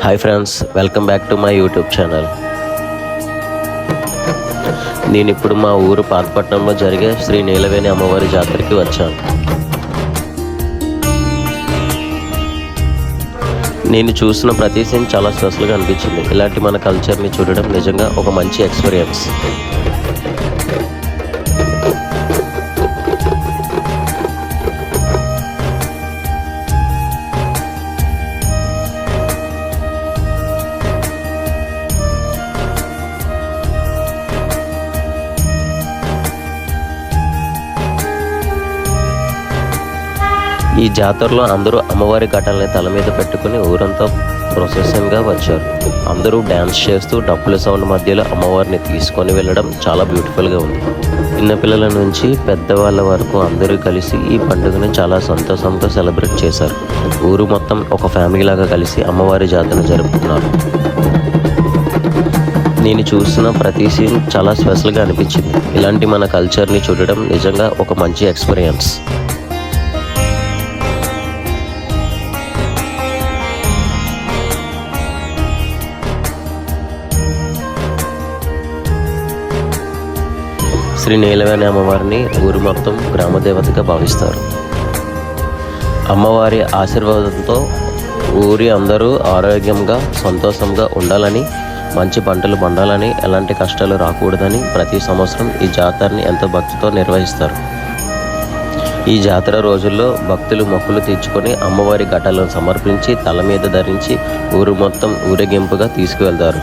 Hi friends, welcome back to my YouTube channel. నేను ఇప్పుడు మా ఊరు పాతపట్నంలో జరిగే శ్రీ నీలవేణి అమ్మవారి జాతరకి వచ్చాను. నేను చూసిన ప్రతి సీన్ చాలా స్పెషల్గా అనిపించింది. ఇలాంటి మన కల్చర్ని చూడడం నిజంగా ఒక మంచి ఎక్స్పీరియన్స్. ఈ జాతరలో అందరూ అమ్మవారి ఘటాలని తల మీద పెట్టుకుని ఊరంతా ప్రొసెషన్గా వచ్చారు. అందరూ డ్యాన్స్ చేస్తూ డప్పుల సౌండ్ మధ్యలో అమ్మవారిని తీసుకొని వెళ్ళడం చాలా బ్యూటిఫుల్గా ఉంది. చిన్నపిల్లల నుంచి పెద్దవాళ్ళ వరకు అందరూ కలిసి ఈ పండుగను చాలా సంతోషంగా సెలబ్రేట్ చేశారు. ఊరు మొత్తం ఒక ఫ్యామిలీ లాగా కలిసి అమ్మవారి జాతర జరుపుకున్నారు. నేను చూసిన ప్రతి సీన్ చాలా స్పెషల్గా అనిపించింది. ఇలాంటి మన కల్చర్ని చూడడం నిజంగా ఒక మంచి ఎక్స్పీరియన్స్. శ్రీ నీలవేణి అమ్మవారిని ఊరు మొత్తం గ్రామదేవతగా భావిస్తారు. అమ్మవారి ఆశీర్వాదంతో ఊరి అందరూ ఆరోగ్యంగా సంతోషంగా ఉండాలని, మంచి పంటలు పండాలని, ఎలాంటి కష్టాలు రాకూడదని ప్రతి సంవత్సరం ఈ జాతరని ఎంతో భక్తితో నిర్వహిస్తారు. ఈ జాతర రోజుల్లో భక్తులు మొక్కులు తీర్చుకొని అమ్మవారి ఘటాలను సమర్పించి తల మీద ధరించి ఊరు మొత్తం ఊరేగింపుగా తీసుకువెళ్తారు.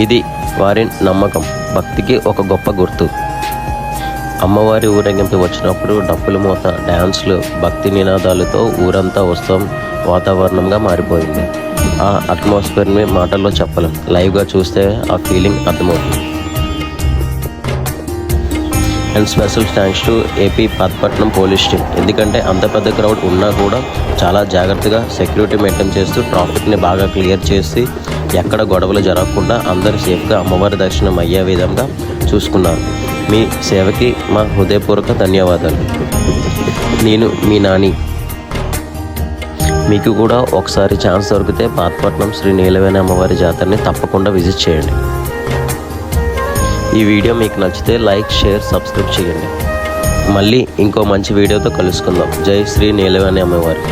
ఇది వారి నమ్మకం, భక్తికి ఒక గొప్ప గుర్తు. అమ్మవారి ఊరేగింపు వచ్చినప్పుడు డప్పుల మూత, డ్యాన్స్లు, భక్తి నినాదాలతో ఊరంతా ఉత్సవం వాతావరణంగా మారిపోయింది. ఆ అట్మాస్ఫియర్ని మాటల్లో చెప్పలేం, లైవ్గా చూస్తే ఆ ఫీలింగ్ అర్థమవుతుంది. And special thanks to AP Pathapatnam police team. ఎందుకంటే అంత పెద్ద క్రౌడ్ ఉన్నా కూడా చాలా జాగ్రత్తగా సెక్యూరిటీ మెయింటైన్ చేస్తూ ట్రాఫిక్ని బాగా క్లియర్ చేసి ఎక్కడ గొడవలు జరగకుండా అందరూ సేఫ్గా అమ్మవారి దర్శనం అయ్యే విధంగా చూసుకున్నారు. మీ సేవకి మా హృదయపూర్వక ధన్యవాదాలు. నేను మీ నాని. మీకు కూడా ఒకసారి ఛాన్స్ దొరికితే పాతపట్నం శ్రీ నీలవేణి అమ్మవారి జాతరని తప్పకుండా విజిట్ చేయండి. ఈ వీడియో మీకు నచ్చితే లైక్, షేర్, సబ్స్క్రైబ్ చేయండి. మళ్ళీ ఇంకో మంచి వీడియోతో కలుసుకుందాం. జై శ్రీ నీలవేణి అమ్మవారి.